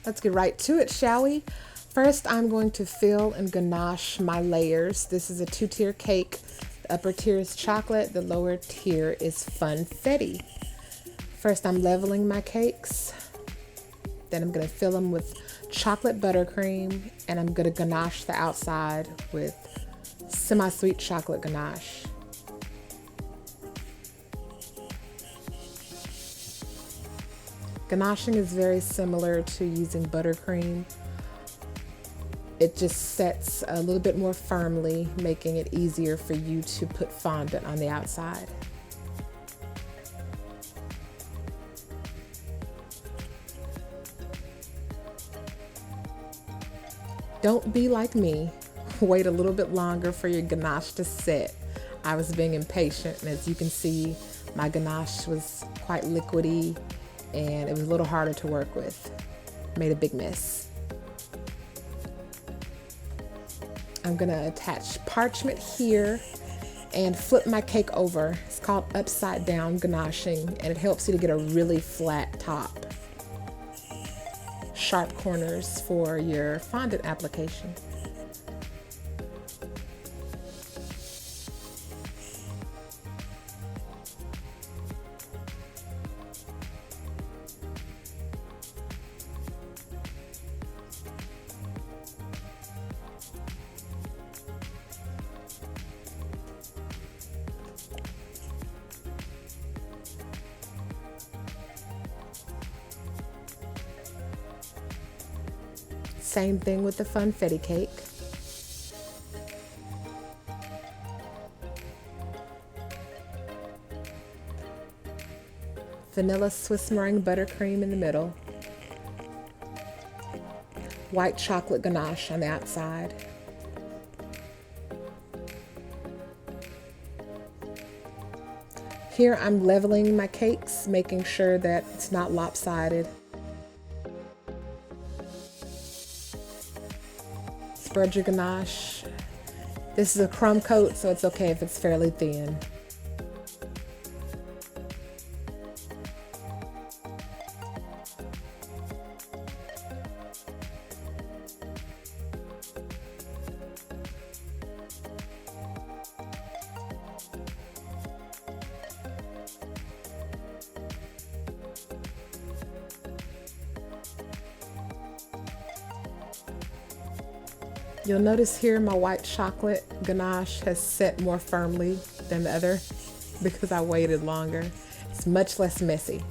Let's get right to it, shall we? First, I'm going to fill and ganache my layers. This is a 2-tier cake. The upper tier is chocolate, the lower tier is funfetti. First, I'm leveling my cakes. Then I'm going to fill them with chocolate buttercream, and I'm going to ganache the outside with semi-sweet chocolate ganache. Ganaching is very similar to using buttercream. It just sets a little bit more firmly, making it easier for you to put fondant on the outside. Don't be like me. Wait a little bit longer for your ganache to set. I was being impatient, and as you can see, my ganache was quite liquidy and it was a little harder to work with. Made a big mess. I'm gonna attach parchment here and flip my cake over. It's called upside down ganaching, and it helps you to get a really flat top. Sharp corners for your fondant application. Same thing with the funfetti cake. Vanilla Swiss meringue buttercream in the middle. White chocolate ganache on the outside. Here I'm leveling my cakes, making sure that it's not lopsided. Spread your ganache. This is a crumb coat, so it's okay if it's fairly thin. You'll notice here my white chocolate ganache has set more firmly than the other because I waited longer. It's much less messy.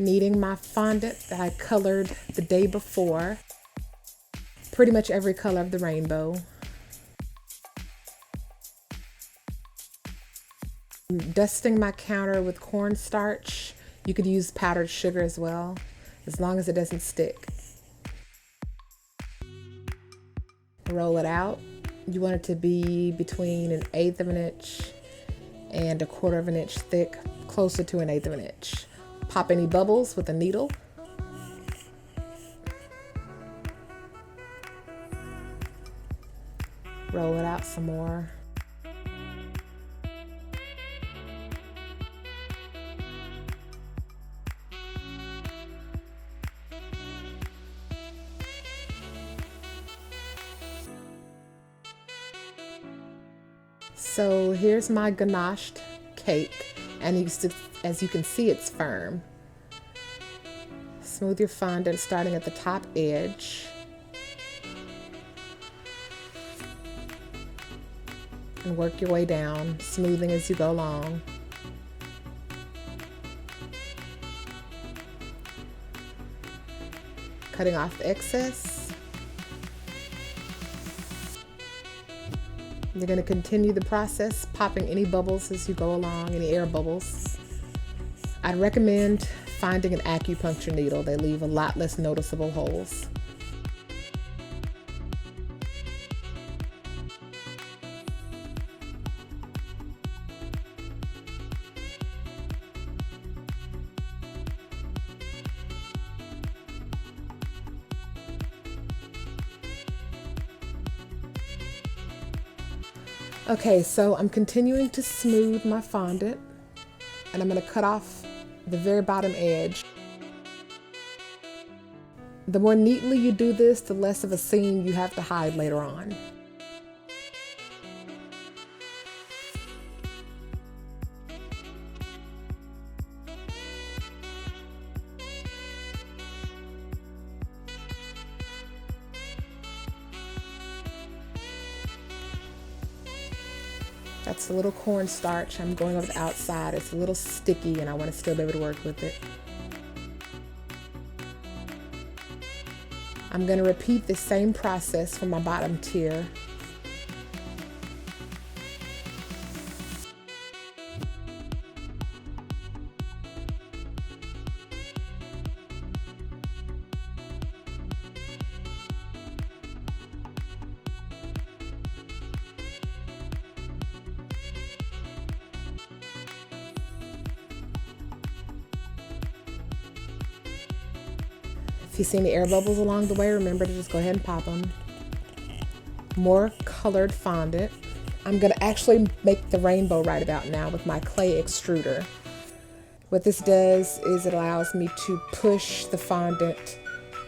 Kneading my fondant that I colored the day before. Pretty much every color of the rainbow. Dusting my counter with cornstarch. You could use powdered sugar as well, as long as it doesn't stick. Roll it out. You want it to be between 1/8 of an inch and 1/4 of an inch thick, closer to 1/8 of an inch. Pop any bubbles with a needle. Roll it out some more. So here's my ganached cake, and as you can see, it's firm. Smooth your fondant starting at the top edge. And work your way down, smoothing as you go along. Cutting off the excess. You're going to continue the process, popping any bubbles as you go along, any air bubbles. I'd recommend finding an acupuncture needle. They leave a lot less noticeable holes. Okay, so I'm continuing to smooth my fondant, and I'm going to cut off the very bottom edge. The more neatly you do this, the less of a seam you have to hide later on. That's a little cornstarch. I'm going over the outside. It's a little sticky and I want to still be able to work with it. I'm going to repeat the same process for my bottom tier. If you see any air bubbles along the way, remember to just go ahead and pop them. More colored fondant. I'm going to actually make the rainbow right about now with my clay extruder. What this does is it allows me to push the fondant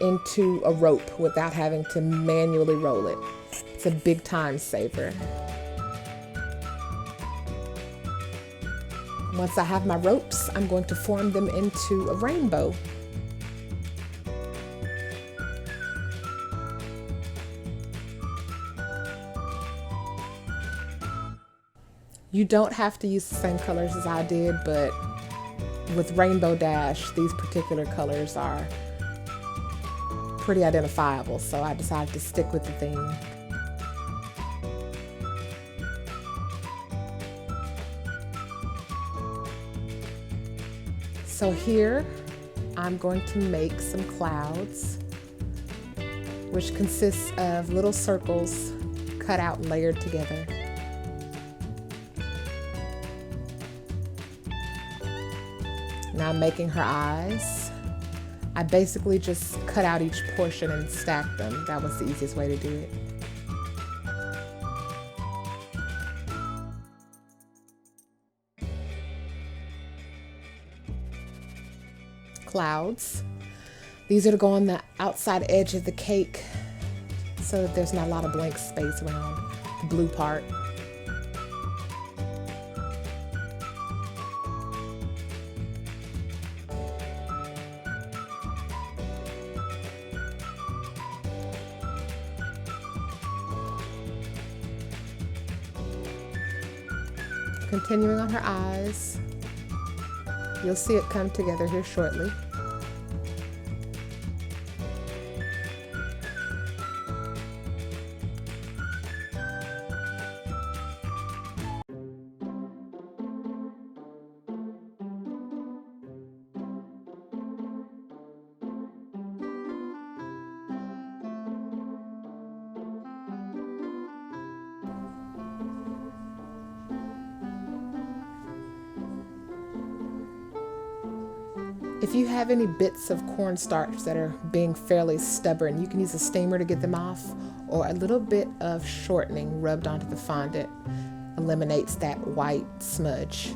into a rope without having to manually roll it. It's a big time saver. Once I have my ropes, I'm going to form them into a rainbow. You don't have to use the same colors as I did, but with Rainbow Dash, these particular colors are pretty identifiable, so I decided to stick with the theme. So here, I'm going to make some clouds, which consists of little circles cut out and layered together. Now I'm making her eyes. I basically just cut out each portion and stacked them. That was the easiest way to do it. Clouds. These are to go on the outside edge of the cake so that there's not a lot of blank space around the blue part. Continuing on her eyes. You'll see it come together here shortly. If you have any bits of cornstarch that are being fairly stubborn, you can use a steamer to get them off, or a little bit of shortening rubbed onto the fondant eliminates that white smudge.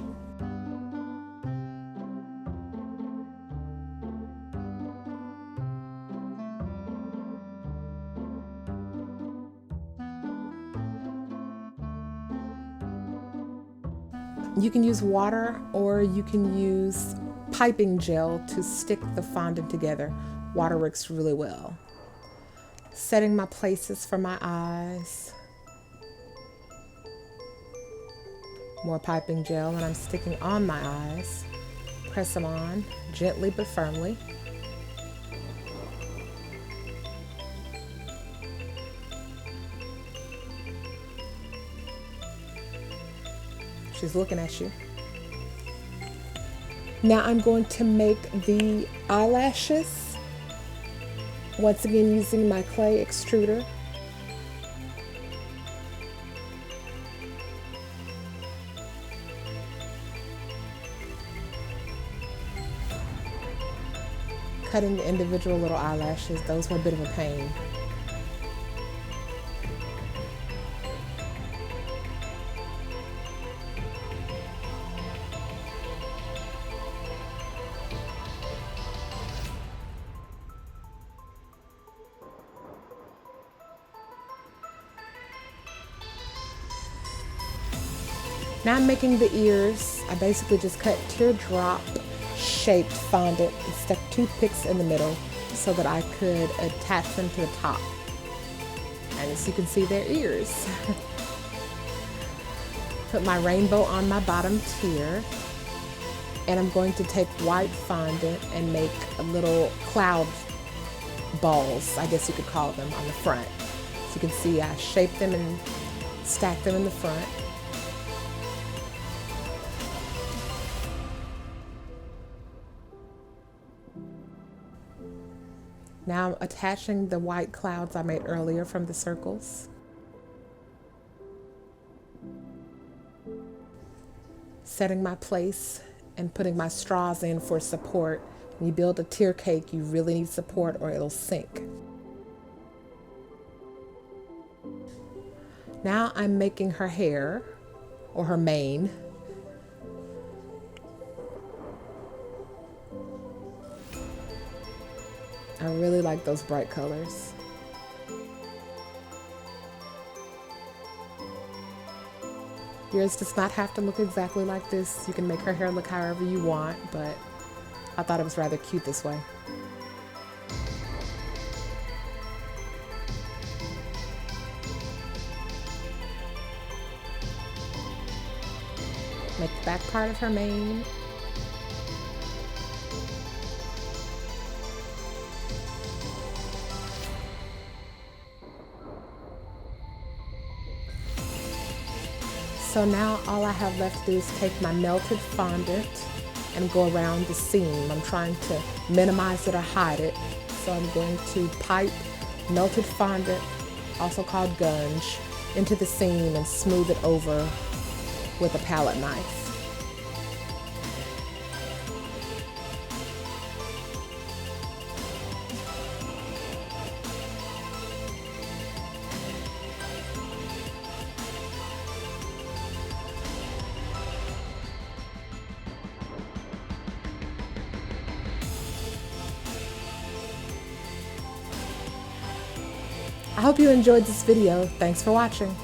You can use water or you can use piping gel to stick the fondant together. Water works really well. Setting my places for my eyes. More piping gel and I'm sticking on my eyes. Press them on gently but firmly. She's looking at you. Now I'm going to make the eyelashes, once again using my clay extruder. Cutting the individual little eyelashes, those were a bit of a pain. Now I'm making the ears. I basically just cut teardrop shaped fondant and stuck toothpicks in the middle so that I could attach them to the top. And as you can see, they're ears. Put my rainbow on my bottom tier. And I'm going to take white fondant and make a little cloud balls, I guess you could call them, on the front. So you can see I shaped them and stacked them in the front. Now I'm attaching the white clouds I made earlier from the circles. Setting my place and putting my straws in for support. When you build a tier cake, you really need support or it'll sink. Now I'm making her hair, or her mane. I really like those bright colors. Yours does not have to look exactly like this. You can make her hair look however you want, but I thought it was rather cute this way. Make the back part of her mane. So now all I have left to do is take my melted fondant and go around the seam. I'm trying to minimize it or hide it. So I'm going to pipe melted fondant, also called gunge, into the seam and smooth it over with a palette knife. I hope you enjoyed this video. Thanks for watching.